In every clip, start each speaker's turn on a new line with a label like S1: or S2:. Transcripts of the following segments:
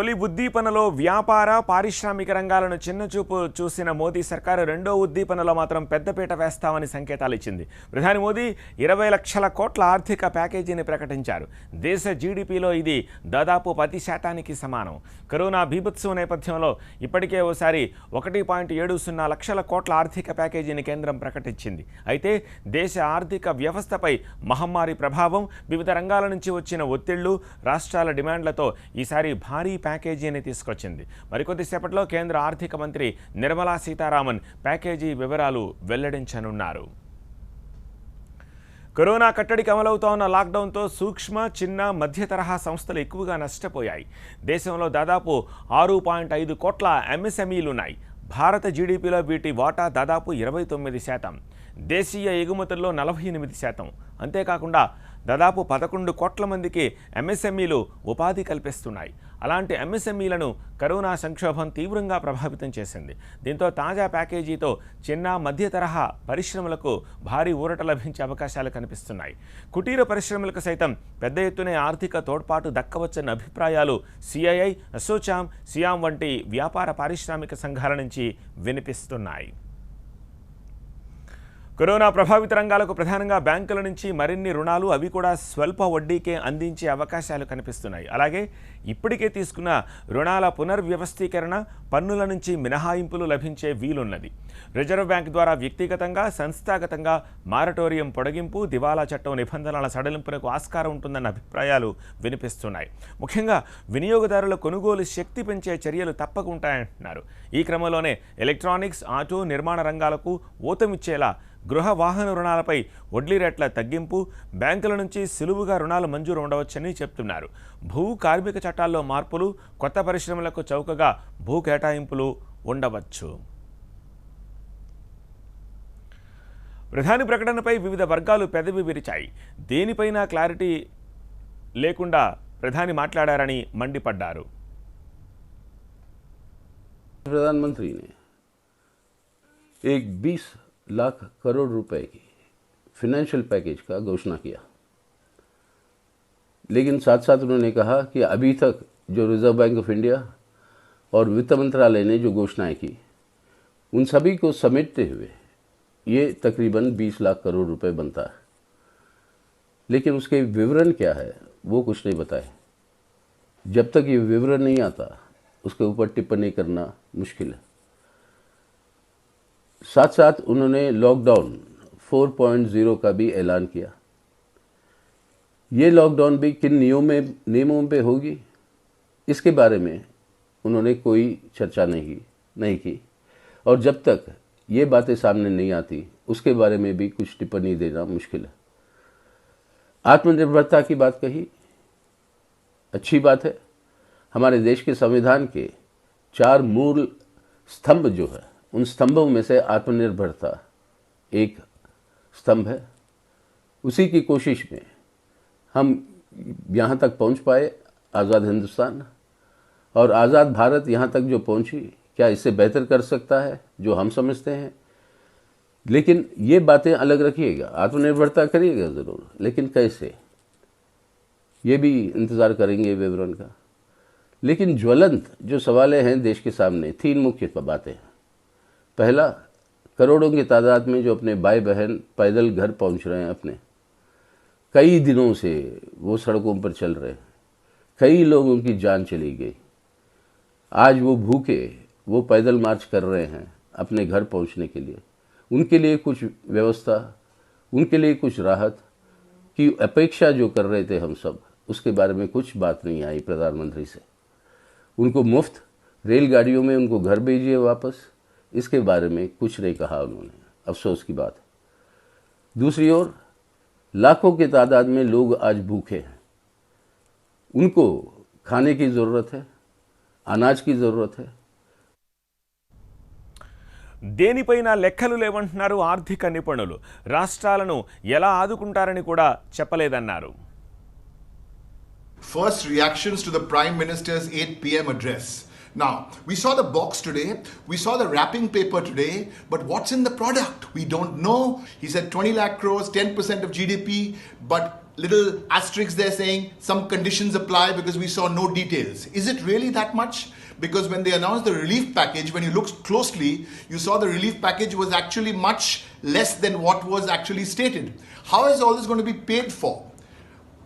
S1: తొలి ఉద్దీపనలో వ్యాపార పారిశ్రామిక రంగాలను చిన్నచూపు చూసిన మోదీ సర్కారు రెండో ఉద్దీపనలో మాత్రం పెద్దపీట వేస్తామని సంకేతాలు ఇచ్చింది. ప్రధాని మోదీ 20 లక్షల కోట్ల ఆర్థిక ప్యాకేజీని ప్రకటించారు. దేశ జీడీపీలో ఇది దాదాపు 10% సమానం. కరోనా బీభత్సం నేపథ్యంలో ఇప్పటికే ఓసారి 1.70 లక్షల కోట్ల ఆర్థిక ప్యాకేజీని కేంద్రం ప్రకటించింది. అయితే దేశ ఆర్థిక వ్యవస్థపై మహమ్మారి ప్రభావం, వివిధ రంగాల నుంచి వచ్చిన ఒత్తిళ్లు, రాష్ట్రాల డిమాండ్లతో ఈసారి భారీ ప్యాకేజీని తీసుకొచ్చింది. మరికొద్దిసేపట్లో కేంద్ర ఆర్థిక మంత్రి నిర్మలా సీతారామన్ ప్యాకేజీ వివరాలు వెల్లడించనున్నారు. కరోనా కట్టడికి అమలవుతోన్న లాక్డౌన్తో సూక్ష్మ, చిన్న, మధ్య తరహా సంస్థలు ఎక్కువగా నష్టపోయాయి. దేశంలో దాదాపు 6.5 కోట్ల ఎంఎస్ఎంఈలున్నాయి. భారత జీడీపీలో వీటి వాటా దాదాపు 29%, దేశీయ ఎగుమతుల్లో 48%. అంతేకాకుండా దాదాపు 11 కోట్ల మందికి ఎంఎస్ఎంఈలు ఉపాధి కల్పిస్తున్నాయి. అలాంటి ఎంఎస్ఎంఈలను కరోనా సంక్షోభం తీవ్రంగా ప్రభావితం చేసింది. దీంతో తాజా ప్యాకేజీతో చిన్న, మధ్య తరహా పరిశ్రమలకు భారీ ఊరట లభించే అవకాశాలు కనిపిస్తున్నాయి. కుటీర పరిశ్రమలకు సైతం పెద్ద ఎత్తున ఆర్థిక తోడ్పాటు దక్కవచ్చన్న అభిప్రాయాలు సిఐఐ, అసోచామ్, సియామ్ వంటి వ్యాపార పారిశ్రామిక సంఘాల నుంచి వినిపిస్తున్నాయి. కరోనా ప్రభావిత రంగాలకు ప్రధానంగా బ్యాంకుల నుంచి మరిన్ని రుణాలు, అవి కూడా స్వల్ప వడ్డీకే అందించే అవకాశాలు కనిపిస్తున్నాయి. అలాగే ఇప్పటికే తీసుకున్న రుణాల పునర్వ్యవస్థీకరణ, పన్నుల నుంచి మినహాయింపులు లభించే వీలున్నది. రిజర్వ్ బ్యాంక్ ద్వారా వ్యక్తిగతంగా, సంస్థాగతంగా మారటోరియం పొడిగింపు, దివాలా చట్టం నిబంధనల సడలింపునకు ఆస్కారం ఉంటుందన్న అభిప్రాయాలు వినిపిస్తున్నాయి. ముఖ్యంగా వినియోగదారుల కొనుగోలు శక్తి పెంచే చర్యలు తప్పకుంటాయంటున్నారు. ఈ క్రమంలోనే ఎలక్ట్రానిక్స్, ఆటో, నిర్మాణ రంగాలకు ఊతమిచ్చేలా గృహ వాహన రుణాలపై వడ్డీ రేట్ల తగ్గింపు, బ్యాంకుల నుంచి సులువుగా రుణాలు మంజూరు ఉండవచ్చని చెప్తున్నారు. భూ కార్మిక చట్టాల్లో మార్పులు, కొత్త పరిశ్రమలకు చౌకగా భూ కేటాయింపులు ఉండవచ్చు. ప్రధాని ప్రకటనపై వివిధ వర్గాలు పెదవి విరిచాయి. దేనిపైనా క్లారిటీ లేకుండా ప్రధాని మాట్లాడారని మండిపడ్డారు.
S2: प्रधानमंत्री ने एक 20 लाख करोड़ रुपए की फिनेंशियल पैकेज का घोषणा किया, लेकिन साथ साथ उन्होंने कहा कि अभी तक जो रिजर्व बैंक ऑफ इंडिया और वित्त मंत्रालय ने जो घोषणाएं की, उन सभी को समेटते हुए ये तकरीबन 20 लाख करोड़ रुपए बनता है। लेकिन उसके विवरण क्या है वो कुछ नहीं बताए। जब तक ये विवरण नहीं आता उसके ऊपर टिप्पणी करना मुश्किल है। साथ साथ उन्होंने लॉकडाउन 4.0 का भी ऐलान किया। ये लॉकडाउन भी किन नियमों पे होगी, इसके बारे में उन्होंने कोई चर्चा नहीं की। और जब तक ये बातें सामने नहीं आती उसके बारे में भी कुछ टिप्पणी देना मुश्किल है। आत्मनिर्भरता की बात कही, अच्छी बात है। हमारे देश के संविधान के 4 मूल स्तंभ जो है, उन स्तंभों में से आत्मनिर्भरता एक स्तंभ है। उसी की कोशिश में हम यहाँ तक पहुँच पाए, आज़ाद हिंदुस्तान और आज़ाद भारत यहाँ तक जो पहुँची, क्या इससे बेहतर कर सकता है जो हम समझते हैं। लेकिन ये बातें अलग रखिएगा, आत्मनिर्भरता करिएगा ज़रूर, लेकिन कैसे, ये भी इंतज़ार करेंगे विवरण का। लेकिन ज्वलंत जो सवालें हैं देश के सामने, 3 मुख्य बातें हैं। पहला, करोड़ों की तादाद में जो अपने भाई बहन पैदल घर पहुंच रहे हैं, अपने कई दिनों से वो सड़कों पर चल रहे हैं, कई लोगों की जान चली गई। आज वो भूखे, वो पैदल मार्च कर रहे हैं अपने घर पहुंचने के लिए। उनके लिए कुछ व्यवस्था, उनके लिए कुछ राहत की अपेक्षा जो कर रहे थे हम सब, उसके बारे में कुछ बात नहीं आई प्रधानमंत्री से। उनको मुफ्त रेलगाड़ियों में उनको घर भेजिए वापस, इसके बारे में कुछ नहीं कहा उन्होंने। अफसोस की बात है। दूसरी ओर लाखों की तादाद में लोग आज भूखे हैं, उनको खाने की ज़रूरत है, अनाज की ज़रूरत है।
S1: దేనిపైనా లెక్కలు లేవంటున్నారు ఆర్థిక నిపుణులు. రాష్ట్రాలను ఎలా ఆదుకుంటారని కూడా చెప్పలేదన్నారు.
S3: First reactions to the Prime Minister's 8 p.m. address. Now, we saw the box today, we saw the wrapping paper today, but what's in the product? We don't know. He said 20 lakh crores, 10% of GDP, but little asterisks there saying some conditions apply because we saw no details. Is it really that much? Because when they announced the relief package, when you looked closely, you saw the relief package was actually much less than what was actually stated. How is all this going to be paid for?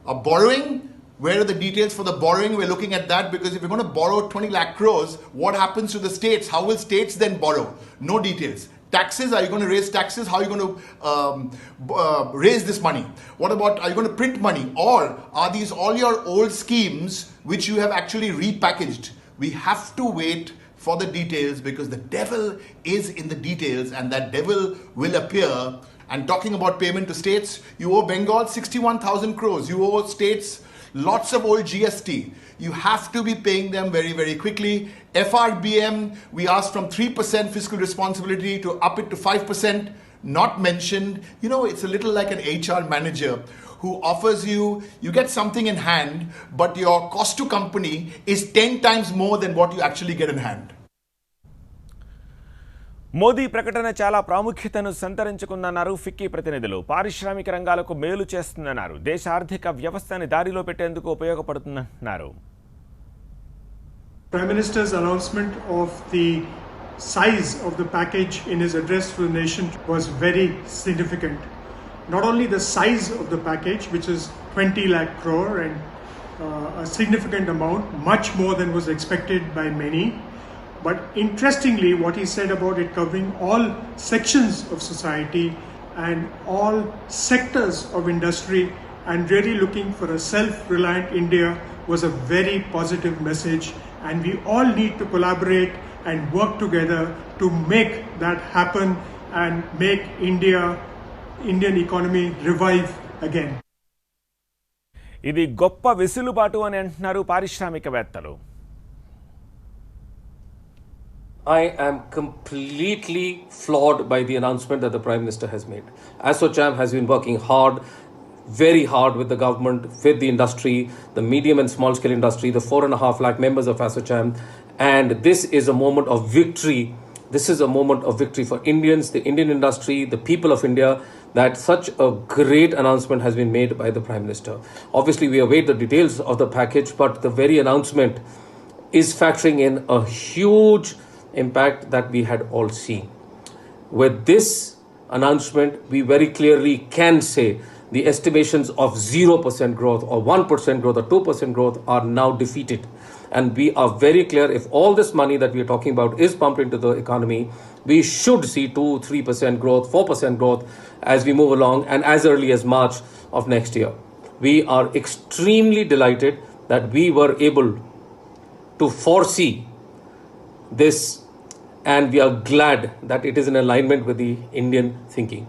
S3: A borrowing? Where are the details for the borrowing? We're looking at that because if you're going to borrow 20 lakh crores, what happens to the states? How will states then borrow? No details. Taxes, are you going to raise taxes? How are you going to raise this money? What about, are you going to print money? Or are these all your old schemes which you have actually repackaged? We have to wait for the details because the devil is in the details and that devil will appear. And talking about payment to states, you owe Bengal 61,000 crores. You owe states lots of old GST. You have to be paying them very, very quickly. FRBM, we asked from 3% fiscal responsibility to up it to 5%, not mentioned. You know, it's a little like an HR manager who offers you get something in hand, but your cost to company is 10 times more than what you actually get in hand.
S1: Modi ప్రకటన చాలా ప్రాముఖ్యతను సంతరించుకుందన్నారు ఫిక్కీ ప్రతినిధులు. పారిశ్రామిక రంగాలకు మేలు చేస్తుందన్నారు. దేశ ఆర్థిక వ్యవస్థని దారిలో పెట్టేందుకు ఉపయోగపడుతుందన్నారు.
S4: Prime Minister's announcement of the size of the package in his address to the nation was very significant. Not only the size of the package, which is 20 lakh crore and a significant amount, much more than was expected by many. But interestingly, what he said about it covering all sections of society and all sectors of industry and really looking for a self-reliant India was a very positive message. And we all need to collaborate and work together to make that happen and make Indian economy revive again.
S1: ఇది గొప్ప వెసులుబాటు అని అంటున్నారు పారిశ్రామికవేత్తలు.
S5: I am completely floored by the announcement that the Prime Minister has made. ASSOCHAM has been working hard, very hard with the government, with the industry, the medium and small scale industry, the 4.5 lakh members of ASSOCHAM. And this is a moment of victory. This is a moment of victory for Indians, the Indian industry, the people of India, that such a great announcement has been made by the Prime Minister. Obviously, we await the details of the package, but the very announcement is factoring in a huge impact that we had all seen. With this announcement, we very clearly can say the estimations of 0% growth or 1% growth or 2% growth are now defeated. And we are very clear, if all this money that we are talking about is pumped into the economy, we should see 2-3% growth, 4% growth as we move along and as early as March of next year. We are extremely delighted that we were able to foresee this, and we are glad that it is in alignment with the Indian thinking.